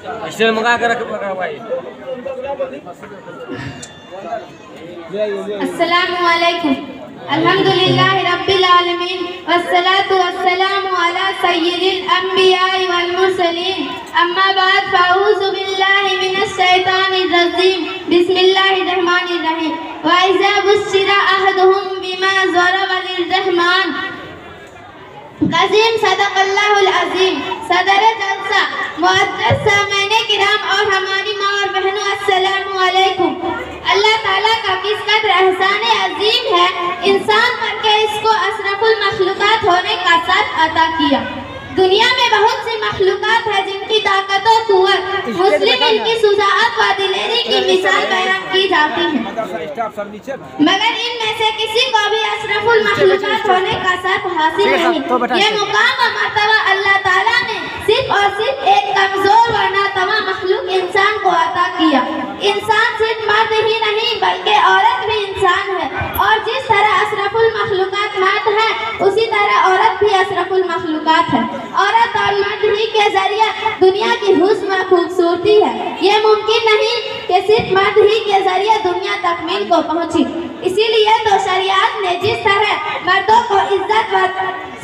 Stele मंगा कर रख भाई। अस्सलामु अलैकुम। अल्हम्दुलिल्लाहि रब्बिल आलमीन वस्सलातु वस्सलामु अला सय्यिदिल अंबिया'i वल मुरसलीन। अम्मा बाद फ़अऊज़ु बिल्लाहि मिनश शैतानिर रजीम। बिस्मिल्लाहिर रहमानिर रहीम। व इज़ा बुश्शिरा अहदुहुम बिमा ज़रबा लिर्रहमान कज़ीम सदक़ल्लाहुल अज़ीम। सदर जलसा मुअज़्ज़ज़ सामईन किराम और हमारी माँ और बहनों, अस्सलामु अलैकुम। अल्लाह ताला का किस कदर एहसान अजीम है, इंसान बनके इसको अशरफुल मखलूकात होने का सर अता किया। दुनिया में बहुत सी मखलूकात है जिनकी ताकत और कुव्वत, मुस्लिम इनकी सुजाअत व दिलेरी की मिसाल बयान की जाती है, मगर इनमें से किसी को भी अशरफुल मखलूकात होने का शर्फ हासिल नहीं। ये मुकाम व मर्तबा अल्लाह ताला ने सिर्फ और सिर्फ एक कमजोर व नातवा मखलूक इंसान को अता किया। इंसान सिर्फ मर्द ही नहीं बल्कि औरत भी इंसान है, और जिस तरह अशरफुल मखलूकात मर्द है उसी तरह औरत भी अशरफुल मखलूकात है। औरत और मर्द ही के जरिए दुनिया की हुस्न व खूबसूरती है। ये मुमकिन नहीं कि सिर्फ मर्द ही के जरिए दुनिया तकमील को पहुंची। इसीलिए तो शरीयत ने जिस तरह मर्दों को इज्जत व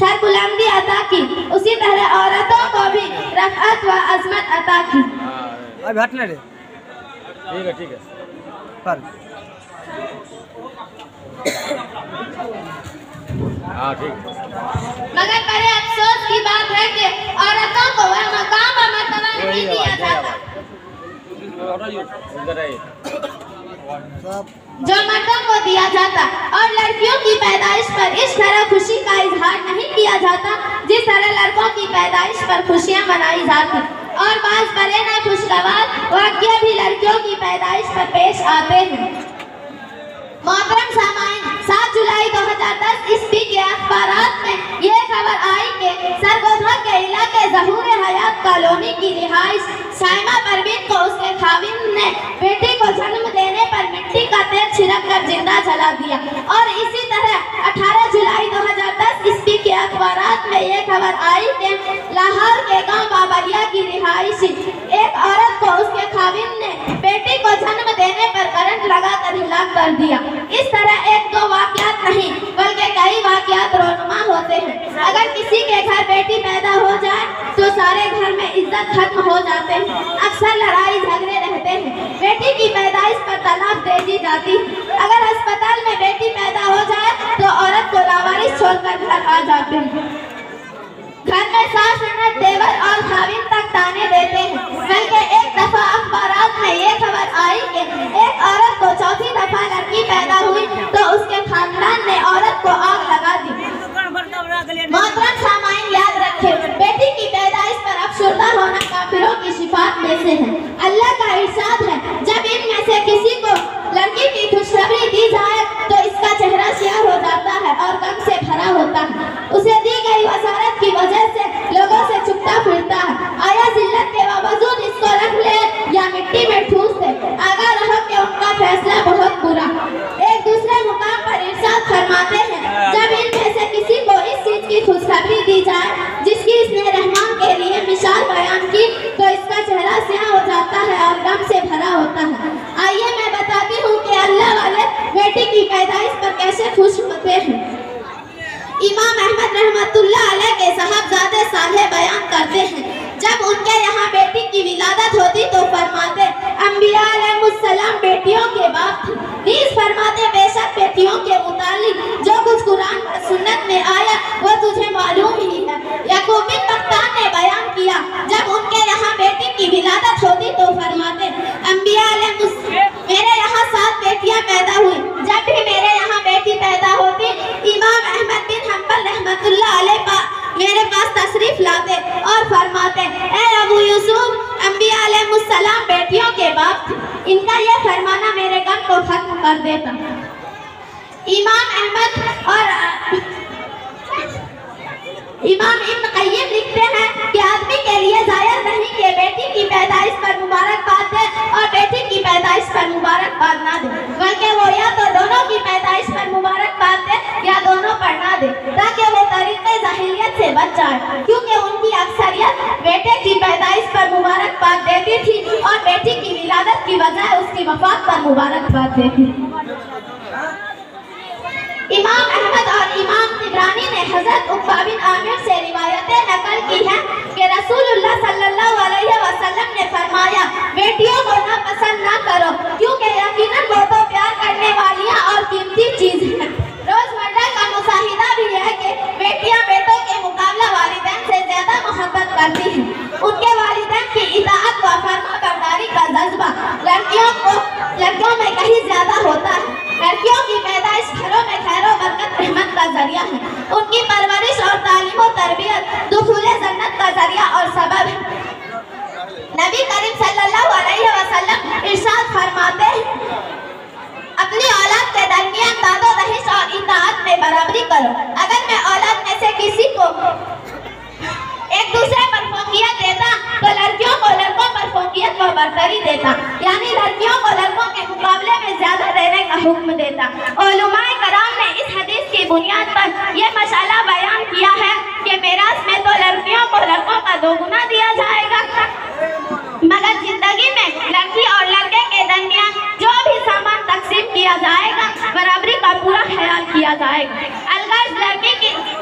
सरबुलंदी अता की, उसी तरह औरतों को भी रफ़अत व अज़मत अता की। अब हटने दे। ठीक है पर हाँ ठीक। मगर बड़े अफसोस की बात है कि औरतों को वह मकाम व मर्तबा नहीं दिया जाता जो मर्दों को दिया जाता, और लड़कियों की पैदाइश पर इस तरह खुशी का इजहार नहीं किया जाता जिस तरह लड़कों की पैदाइश पर खुशियां मनाई जाती। और बाज़ बड़े नाखुशगवार वाक़या भी लड़कियों की पैदाइश पर पेश आते हैं। मोहतरम सामाईन, 7 जुलाई 2010 ईस्वी के अखबारात में ये खबर आई कि सरगोधा के इलाके ज़हूर हयात कॉलोनी की रिहाइश साइमा परवीन को उसके खाविंद ने बेटी को जन्म देने पर मिट्टी का तेल छिड़क कर जिंदा जला दिया। और इसी तरह 18 जुलाई 2010 ईस्वी के अखबारात में ये खबर आई कि लाहौर के गांव बाबरिया की रिहाइश एक औरत को उसके खाविंद ने बेटी को जन्म देने पर करंट लगाकर हिलाक कर दिया। इस तरह एक दो वाक़यात नहीं बल्कि कई वाक़यात रोनुमा होते हैं। अगर किसी के घर बेटी पैदा हो जाए तो सारे घर में इज्जत खत्म हो जाते हैं। अक्सर लड़ाई झगड़े रहते हैं। बेटी की पैदाइश पर तलाक दे दी जाती है। अगर अस्पताल में बेटी पैदा हो जाए तो औरत को लावारिस छोड़कर घर आ जाते हैं। घर में सास ननद देवर और खाविंद तक ताने देते हैं। बल्कि एक दफा अखबारात में ये खबर आई कि एक औरत को चौथी दफा लड़की पैदा हुई तो उसके खानदान ने औरत को आग लगा दी। मोहतरम सामाईन, याद रखें, बेटी की पैदाइश पर अफसरदा होना काफिरों की सिफात में से है। अल्लाह का इरशाद है, जब इनमें से किसी को लड़की की खुशखबरी दी जाए तो इसका चेहरा स्याह हो जाता है और गम से भरा होता है। उसे दी गई वसारत की वजह से लोगों से छुपता फिरता है। आया जिल्लत के बावजूद इसको रख ले या मिट्टी में ठूस दे, आगाह रहो कि उनका फैसला बहुत बुरा। एक दूसरे मुकाम पर इरशाद फरमाते हैं, जब इनमें से किसी को इस चीज की खुशखबरी दी जाए जिसकी इसने रहमान के लिए मिसाल बयान की तो इसका चेहरा स्याह हो जाता है और गम से भरा होता है। आइए मैं बताती हूँ कि अल्लाह वाले बेटी की पैदाइश पर कैसे खुश होते हैं। इमाम अहमद रहमतुल्लाह अलैह के साहबजादे सालेह बयान करते हैं, जब उनके यहाँ बेटी की विलादत होती तो फरमाते, अंबिया अलैहिस्सलाम बेटियों के बाप थे। नीज़ फरमाते, बेशक बेटियों के मुतालिक जो कुछ कुरान और सुन्नत में आया वो तुझे मालूम ही है। याकूब बिन बख्तान ने बयान किया, जब उनके यहाँ बेटी की विलादत होती तो फरमाते, अंबिया मेरे यहाँ 7 बेटियाँ पैदा हुई। जब भी मेरे यहाँ बेटी पैदा होती, इमाम अहमद बिन हम्बल रहमतुल्लाह अलैह मेरे पास तशरीफ लाते और फरमाते, ए अबू यूसुफ, अंबिया अलैहिस्सलाम बेटियों के बाप थे। इनका यह फरमाना मेरे गम को खत्म कर देता। इमाम अहमद और इमाम इब्न क़य्यिम लिखते हैं कि आदमी के लिए जायज़ नहीं कि बेटी की पैदाइश पर मुबारकबाद दे और बेटी की पैदाइश पर मुबारकबाद ना दे, बल्कि वो या तो दोनों की पैदाइश पर मुबारकबाद दे या दोनों पर ना दे, ताकि वो तरीक़े जाहिलियत से बच जाए। क्योंकि उनकी अक्सरियत बेटे की पैदाइश पर मुबारकबाद दे देती थी और बेटी की विलादत की बजाय उसकी वफात पर मुबारकबाद देती थी। इमाम अहमद और इमाम तिबरानी ने हजरत उक़बा बिन आमिर से रिवायतें नकल की हैं कि रसूलुल्लाह सल्लल्लाहु अलैहि वसल्लम ने फरमाया, बेटियों को ना पसंद ना करो, क्योंकि यकीनन वो तो प्यार करने वालियाँ और कीमती चीज है। रोजमर्रा का मुशाहिदा भी है कि बेटियां बेटों के मुकाबला वालिदैन से ज्यादा मोहब्बत करती हैं। उनके वालिदैन की इताअत व फरमाबरदारी का जज्बा लड़कियों में कहीं ज्यादा होता है। लड़कियों की पैदाइश घरों में खैर व बरकत रहमत का जरिया है। उनकी परवरिश और तालीम व तरबियत दुखूले जन्नत का जरिया और सबब है। नबी करीम सल्लल्लाहु अलैहि वसल्लम इरशाद फरमाते हैं, अपनी औलाद के दरमियान दादो दहिश और इताअत में बराबरी करो। अगर मैं औलाद में से किसी को एक दूसरे पर फौकियत देता तो लड़कियों को लड़कों पर फौकियत व बरतरी देता, यानी लड़कियों को लड़कों के मुकाबले में ज्यादा देने का हुक्म देता। उलमाए कराम ने इस हदीस की बुनियाद पर यह मसाला बयान किया है कि मेरास में तो लड़कियों को लड़कों का दोगुना दिया जाएगा, मगर जिंदगी में लड़की और लड़के के दरमियान जो भी सामान तकसीम किया जाएगा बराबरी का पूरा ख्याल किया जाएगा। अलगर्ज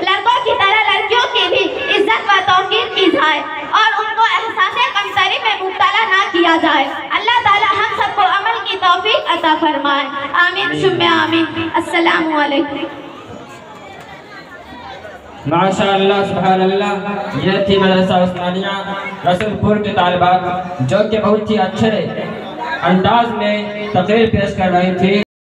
लड़कों की तरह लड़कियों की भी इज्जत व तौकीर की जाए और उनको एहसास कमतरी में मुब्तला ना किया जाए। अल्लाह ताला हम सबको अमल की तौफीक अता फरमाए। आमीन सुम्मा आमीन। अस्सलामु अलैकुम। माशाअल्लाह सुभानअल्लाह। ये थी मदरसा उस्मानिया रसूलपुर की तालिबात जो कि बहुत ही अच्छे अंदाज में तकरीर पेश कर रही थी।